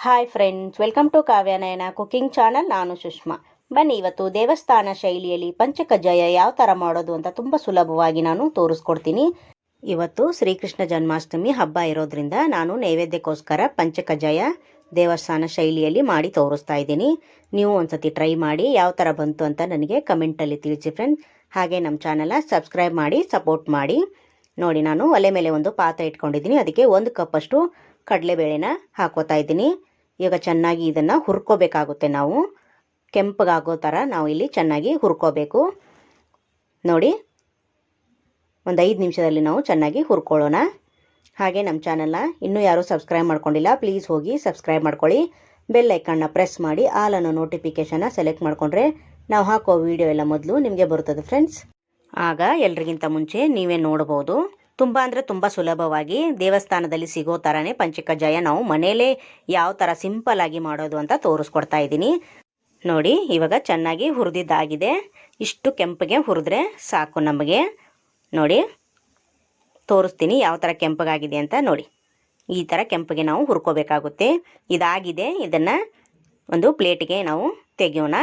Hi friends, welcome to Kavyanayana cooking channel. ನಾನು ಸುಷ್ಮಾ. ಬನ್ನಿ, ಇವತ್ತು ದೇವಸ್ಥಾನ ಶೈಲಿಯಲ್ಲಿ ಪಂಚಕಜ್ಜಾಯ ಯಾವ ಥರ ಮಾಡೋದು ಅಂತ ತುಂಬ ಸುಲಭವಾಗಿ ನಾನು ತೋರಿಸ್ಕೊಡ್ತೀನಿ. ಇವತ್ತು ಶ್ರೀಕೃಷ್ಣ ಜನ್ಮಾಷ್ಟಮಿ ಹಬ್ಬ ಇರೋದ್ರಿಂದ ನಾನು ನೈವೇದ್ಯಕ್ಕೋಸ್ಕರ ಪಂಚಕಜ್ಜಾಯ ದೇವಸ್ಥಾನ ಶೈಲಿಯಲ್ಲಿ ಮಾಡಿ ತೋರಿಸ್ತಾ ಇದ್ದೀನಿ. ನೀವು ಒಂದ್ಸತಿ ಟ್ರೈ ಮಾಡಿ ಯಾವ ಥರ ಬಂತು ಅಂತ ನನಗೆ ಕಮೆಂಟಲ್ಲಿ ತಿಳಿಸಿ ಫ್ರೆಂಡ್ಸ್. ಹಾಗೆ ನಮ್ಮ ಚಾನಲ್ನ ಸಬ್ಸ್ಕ್ರೈಬ್ ಮಾಡಿ ಸಪೋರ್ಟ್ ಮಾಡಿ. ನೋಡಿ, ನಾನು ಒಲೆ ಮೇಲೆ ಒಂದು ಪಾತ್ರೆ ಇಟ್ಕೊಂಡಿದ್ದೀನಿ. ಅದಕ್ಕೆ 1 ಕಪ್ಪಷ್ಟು ಕಡಲೆಬೇಳೆನ ಹಾಕೋತಾ ಇದ್ದೀನಿ. ಈಗ ಚೆನ್ನಾಗಿ ಇದನ್ನು ಹುರ್ಕೋಬೇಕಾಗುತ್ತೆ. ನಾವು ಕೆಂಪಗಾಗೋ ಥರ ನಾವು ಇಲ್ಲಿ ಚೆನ್ನಾಗಿ ಹುರ್ಕೋಬೇಕು. ನೋಡಿ, ಒಂದು 5 ನಿಮಿಷದಲ್ಲಿ ನಾವು ಚೆನ್ನಾಗಿ ಹುರ್ಕೊಳ್ಳೋಣ. ಹಾಗೆ ನಮ್ಮ ಚಾನಲ್ನ ಇನ್ನೂ ಯಾರೂ ಸಬ್ಸ್ಕ್ರೈಬ್ ಮಾಡ್ಕೊಂಡಿಲ್ಲ, ಪ್ಲೀಸ್ ಹೋಗಿ ಸಬ್ಸ್ಕ್ರೈಬ್ ಮಾಡ್ಕೊಳ್ಳಿ. ಬೆಲ್ ಐಕನ್ನ ಪ್ರೆಸ್ ಮಾಡಿ ಆಲ್ ಅನ್ನೋ ನೋಟಿಫಿಕೇಷನ್ನ ಸೆಲೆಕ್ಟ್ ಮಾಡಿಕೊಂಡ್ರೆ ನಾವು ಹಾಕೋ ವಿಡಿಯೋ ಎಲ್ಲ ಮೊದಲು ನಿಮಗೆ ಬರುತ್ತದೆ ಫ್ರೆಂಡ್ಸ್. ಆಗ ಎಲ್ರಿಗಿಂತ ಮುಂಚೆ ನೀವೇ ನೋಡ್ಬೋದು. ತುಂಬ ಅಂದರೆ ತುಂಬ ಸುಲಭವಾಗಿ ದೇವಸ್ಥಾನದಲ್ಲಿ ಸಿಗೋ ಥರನೇ ಪಂಚಕಜ್ಜಾಯ ನಾವು ಮನೇಲೇ ಯಾವ ಥರ ಸಿಂಪಲ್ಲಾಗಿ ಮಾಡೋದು ಅಂತ ತೋರಿಸ್ಕೊಡ್ತಾ ಇದ್ದೀನಿ. ನೋಡಿ, ಇವಾಗ ಚೆನ್ನಾಗಿ ಹುರಿದಿದ್ದಾಗಿದೆ. ಇಷ್ಟು ಕೆಂಪಗೆ ಹುರಿದ್ರೆ ಸಾಕು ನಮಗೆ. ನೋಡಿ, ತೋರಿಸ್ತೀನಿ ಯಾವ ಥರ ಕೆಂಪಗಾಗಿದೆ ಅಂತ. ನೋಡಿ, ಈ ಥರ ಕೆಂಪಗೆ ನಾವು ಹುರ್ಕೋಬೇಕಾಗುತ್ತೆ. ಇದಾಗಿದೆ, ಇದನ್ನು ಒಂದು ಪ್ಲೇಟಿಗೆ ನಾವು ತೆಗೆಯೋಣ.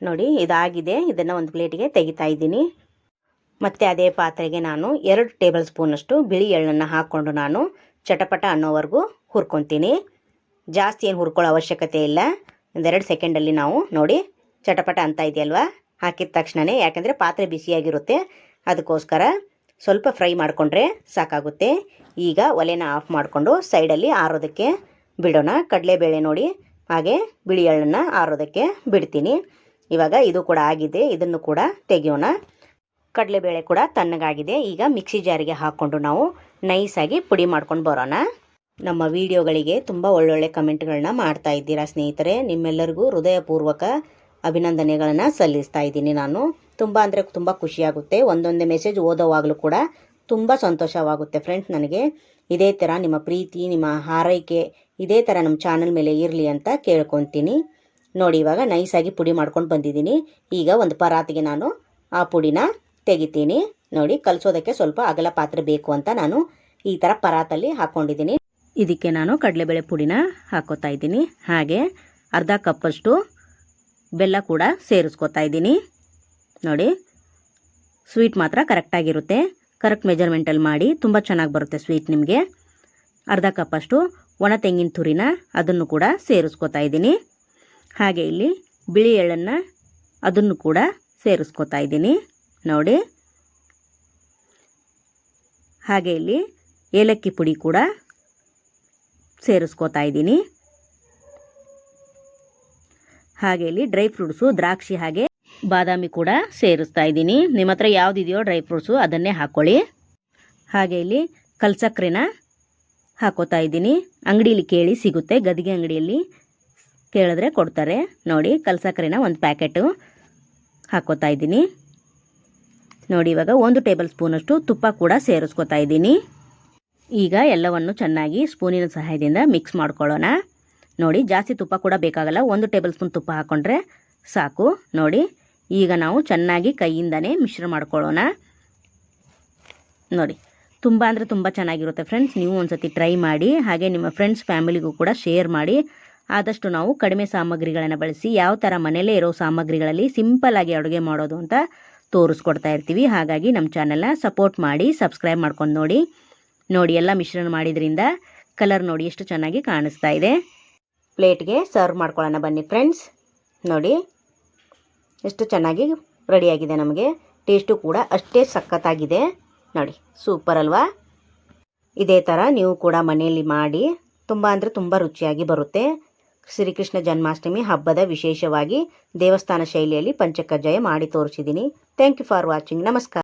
ನೋಡಿ, ಇದಾಗಿದೆ, ಇದನ್ನು ಒಂದು ಪ್ಲೇಟಿಗೆ ತೆಗಿತಾ ಇದ್ದೀನಿ. ಮತ್ತು ಅದೇ ಪಾತ್ರೆಗೆ ನಾನು 2 ಟೇಬಲ್ ಸ್ಪೂನಷ್ಟು ಬಿಳಿ ಎಳ್ಳನ್ನು ಹಾಕ್ಕೊಂಡು ನಾನು ಚಟಪಟ ಅನ್ನೋವರೆಗೂ ಹುರ್ಕೊತೀನಿ. ಜಾಸ್ತಿ ಏನು ಹುರ್ಕೊಳ್ಳೋ ಅವಶ್ಯಕತೆ ಇಲ್ಲ. 1-2 ಸೆಕೆಂಡಲ್ಲಿ ನಾವು ನೋಡಿ ಚಟಪಟ ಅಂತ ಇದೆಯಲ್ವಾ, ಹಾಕಿದ ತಕ್ಷಣವೇ, ಯಾಕೆಂದರೆ ಪಾತ್ರೆ ಬಿಸಿಯಾಗಿರುತ್ತೆ, ಅದಕ್ಕೋಸ್ಕರ ಸ್ವಲ್ಪ ಫ್ರೈ ಮಾಡಿಕೊಂಡ್ರೆ ಸಾಕಾಗುತ್ತೆ. ಈಗ ಒಲೆನ ಆಫ್ ಮಾಡಿಕೊಂಡು ಸೈಡಲ್ಲಿ ಆರೋದಕ್ಕೆ ಬಿಡೋಣ. ಕಡಲೆಬೇಳೆ ನೋಡಿ ಹಾಗೆ ಬಿಳಿ ಎಳ್ಳನ್ನು ಆರೋದಕ್ಕೆ ಬಿಡ್ತೀನಿ. ಇವಾಗ ಇದು ಕೂಡ ಆಗಿದೆ, ಇದನ್ನು ಕೂಡ ತೆಗೆಯೋಣ. ಕಡಲೆಬೇಳೆ ಕೂಡ ತಣ್ಣಗಾಗಿದೆ. ಈಗ ಮಿಕ್ಸಿ ಜಾರಿಗೆ ಹಾಕ್ಕೊಂಡು ನಾವು ನೈಸಾಗಿ ಪುಡಿ ಮಾಡ್ಕೊಂಡು ಬರೋಣ. ನಮ್ಮ ವಿಡಿಯೋಗಳಿಗೆ ತುಂಬ ಒಳ್ಳೊಳ್ಳೆ ಕಮೆಂಟ್ಗಳನ್ನ ಮಾಡ್ತಾ ಇದ್ದೀರಾ ಸ್ನೇಹಿತರೆ. ನಿಮ್ಮೆಲ್ಲರಿಗೂ ಹೃದಯಪೂರ್ವಕ ಅಭಿನಂದನೆಗಳನ್ನು ಸಲ್ಲಿಸ್ತಾ ಇದ್ದೀನಿ ನಾನು. ತುಂಬ ಅಂದರೆ ತುಂಬ ಖುಷಿಯಾಗುತ್ತೆ. ಒಂದೊಂದೇ ಮೆಸೇಜ್ ಓದೋವಾಗಲೂ ಕೂಡ ತುಂಬ ಸಂತೋಷವಾಗುತ್ತೆ ಫ್ರೆಂಡ್ಸ್ ನನಗೆ. ಇದೇ ಥರ ನಿಮ್ಮ ಪ್ರೀತಿ, ನಿಮ್ಮ ಹಾರೈಕೆ ಇದೇ ಥರ ನಮ್ಮ ಚಾನಲ್ ಮೇಲೆ ಇರಲಿ ಅಂತ ಕೇಳ್ಕೊತೀನಿ. ನೋಡಿ, ಇವಾಗ ನೈಸಾಗಿ ಪುಡಿ ಮಾಡ್ಕೊಂಡು ಬಂದಿದ್ದೀನಿ. ಈಗ ಒಂದು ಪರಾತಿಗೆ ನಾನು ಆ ಪುಡಿನ ತೆಗಿತೀನಿ. ನೋಡಿ, ಕಲಿಸೋದಕ್ಕೆ ಸ್ವಲ್ಪ ಅಗಲ ಪಾತ್ರೆ ಬೇಕು ಅಂತ ನಾನು ಈ ಥರ ಪರಾತಲ್ಲಿ ಹಾಕ್ಕೊಂಡಿದ್ದೀನಿ. ಇದಕ್ಕೆ ನಾನು ಕಡಲೆಬೇಳೆ ಪುಡಿನ ಹಾಕೋತಾ ಇದ್ದೀನಿ. ಹಾಗೆ ಅರ್ಧ ಕಪ್ಪಷ್ಟು ಬೆಲ್ಲ ಕೂಡ ಸೇರಿಸ್ಕೊತಾ ಇದ್ದೀನಿ. ನೋಡಿ, ಸ್ವೀಟ್ ಮಾತ್ರ ಕರೆಕ್ಟಾಗಿರುತ್ತೆ. ಕರೆಕ್ಟ್ ಮೆಜರ್ಮೆಂಟಲ್ಲಿ ಮಾಡಿ, ತುಂಬ ಚೆನ್ನಾಗಿ ಬರುತ್ತೆ ಸ್ವೀಟ್ ನಿಮಗೆ. ಅರ್ಧ ಕಪ್ಪಷ್ಟು ಒಣ ತೆಂಗಿನ ತುರಿನ ಅದನ್ನು ಕೂಡ ಸೇರಿಸ್ಕೊತಾ ಇದ್ದೀನಿ. ಹಾಗೆ ಇಲ್ಲಿ ಬಿಳಿ ಎಳ್ಳನ್ನು ಅದನ್ನು ಕೂಡ ಸೇರಿಸ್ಕೊತಾ ಇದ್ದೀನಿ. ನೋಡಿ, ಹಾಗೆ ಇಲ್ಲಿ ಏಲಕ್ಕಿ ಪುಡಿ ಕೂಡ ಸೇರಿಸ್ಕೋತಾ ಇದ್ದೀನಿ. ಹಾಗೆ ಇಲ್ಲಿ ಡ್ರೈ ಫ್ರೂಟ್ಸು, ದ್ರಾಕ್ಷಿ ಹಾಗೆ ಬಾದಾಮಿ ಕೂಡ ಸೇರಿಸ್ತಾ ಇದ್ದೀನಿ. ನಿಮ್ಮ ಹತ್ರ ಯಾವುದಿದೆಯೋ ಡ್ರೈ ಫ್ರೂಟ್ಸು ಅದನ್ನೇ ಹಾಕ್ಕೊಳ್ಳಿ. ಹಾಗೆ ಇಲ್ಲಿ ಕಲ್ಸಕ್ರೆನ ಹಾಕೋತಾ ಇದ್ದೀನಿ. ಅಂಗಡಿಯಲ್ಲಿ ಕೇಳಿ ಸಿಗುತ್ತೆ, ಗದಿಗೆ ಅಂಗಡಿಯಲ್ಲಿ ಕೇಳಿದ್ರೆ ಕೊಡ್ತಾರೆ. ನೋಡಿ, ಕಲ್ಸಕ್ರೆನ 1 ಪ್ಯಾಕೆಟು ಹಾಕೋತಾ ಇದ್ದೀನಿ. ನೋಡಿ, ಇವಾಗ 1 ಟೇಬಲ್ ಸ್ಪೂನಷ್ಟು ತುಪ್ಪ ಕೂಡ ಸೇರಿಸ್ಕೊತಾ ಇದ್ದೀನಿ. ಈಗ ಎಲ್ಲವನ್ನು ಚೆನ್ನಾಗಿ ಸ್ಪೂನಿನ ಸಹಾಯದಿಂದ ಮಿಕ್ಸ್ ಮಾಡ್ಕೊಳ್ಳೋಣ. ನೋಡಿ, ಜಾಸ್ತಿ ತುಪ್ಪ ಕೂಡ ಬೇಕಾಗಲ್ಲ, 1 ಟೇಬಲ್ ಸ್ಪೂನ್ ತುಪ್ಪ ಹಾಕ್ಕೊಂಡ್ರೆ ಸಾಕು. ನೋಡಿ, ಈಗ ನಾವು ಚೆನ್ನಾಗಿ ಕೈಯಿಂದನೇ ಮಿಶ್ರ ಮಾಡ್ಕೊಳ್ಳೋಣ. ನೋಡಿ, ತುಂಬ ಅಂದರೆ ತುಂಬ ಚೆನ್ನಾಗಿರುತ್ತೆ ಫ್ರೆಂಡ್ಸ್. ನೀವು ಒಂದ್ಸತಿ ಟ್ರೈ ಮಾಡಿ. ಹಾಗೆ ನಿಮ್ಮ ಫ್ರೆಂಡ್ಸ್ ಫ್ಯಾಮಿಲಿಗೂ ಕೂಡ ಶೇರ್ ಮಾಡಿ. ಆದಷ್ಟು ನಾವು ಕಡಿಮೆ ಸಾಮಗ್ರಿಗಳನ್ನು ಬಳಸಿ ಯಾವ ಥರ ಮನೆಯಲ್ಲೇ ಇರೋ ಸಾಮಗ್ರಿಗಳಲ್ಲಿ ಸಿಂಪಲ್ಲಾಗಿ ಅಡುಗೆ ಮಾಡೋದು ಅಂತ ತೋರಿಸ್ಕೊಡ್ತಾ ಇರ್ತೀವಿ. ಹಾಗಾಗಿ ನಮ್ಮ ಚಾನಲ್ನ ಸಪೋರ್ಟ್ ಮಾಡಿ, ಸಬ್ಸ್ಕ್ರೈಬ್ ಮಾಡ್ಕೊಂಡು ನೋಡಿ. ನೋಡಿ, ಎಲ್ಲ ಮಿಶ್ರಣ ಮಾಡಿದ್ರಿಂದ ಕಲರ್ ನೋಡಿ ಎಷ್ಟು ಚೆನ್ನಾಗಿ ಕಾಣಿಸ್ತಾ ಇದೆ. ಪ್ಲೇಟ್ಗೆ ಸರ್ವ್ ಮಾಡ್ಕೊಳ್ಳೋಣ ಬನ್ನಿ ಫ್ರೆಂಡ್ಸ್. ನೋಡಿ, ಎಷ್ಟು ಚೆನ್ನಾಗಿ ರೆಡಿಯಾಗಿದೆ. ನಮಗೆ ಟೇಸ್ಟು ಕೂಡ ಅಷ್ಟೇ ಸಖತ್ತಾಗಿದೆ. ನೋಡಿ, ಸೂಪರ್ ಅಲ್ವಾ? ಇದೇ ಥರ ನೀವು ಕೂಡ ಮನೆಯಲ್ಲಿ ಮಾಡಿ, ತುಂಬ ಅಂದರೆ ತುಂಬ ರುಚಿಯಾಗಿ ಬರುತ್ತೆ. ಶ್ರೀಕೃಷ್ಣ ಜನ್ಮಾಷ್ಟಮಿ ಹಬ್ಬದ ವಿಶೇಷವಾಗಿ ದೇವಸ್ಥಾನ ಶೈಲಿಯಲ್ಲಿ ಪಂಚಕಜ್ಜಾಯ ಮಾಡಿ ತೋರಿಸಿದ್ದೀನಿ. Thank you for watching. ನಮಸ್ಕಾರ.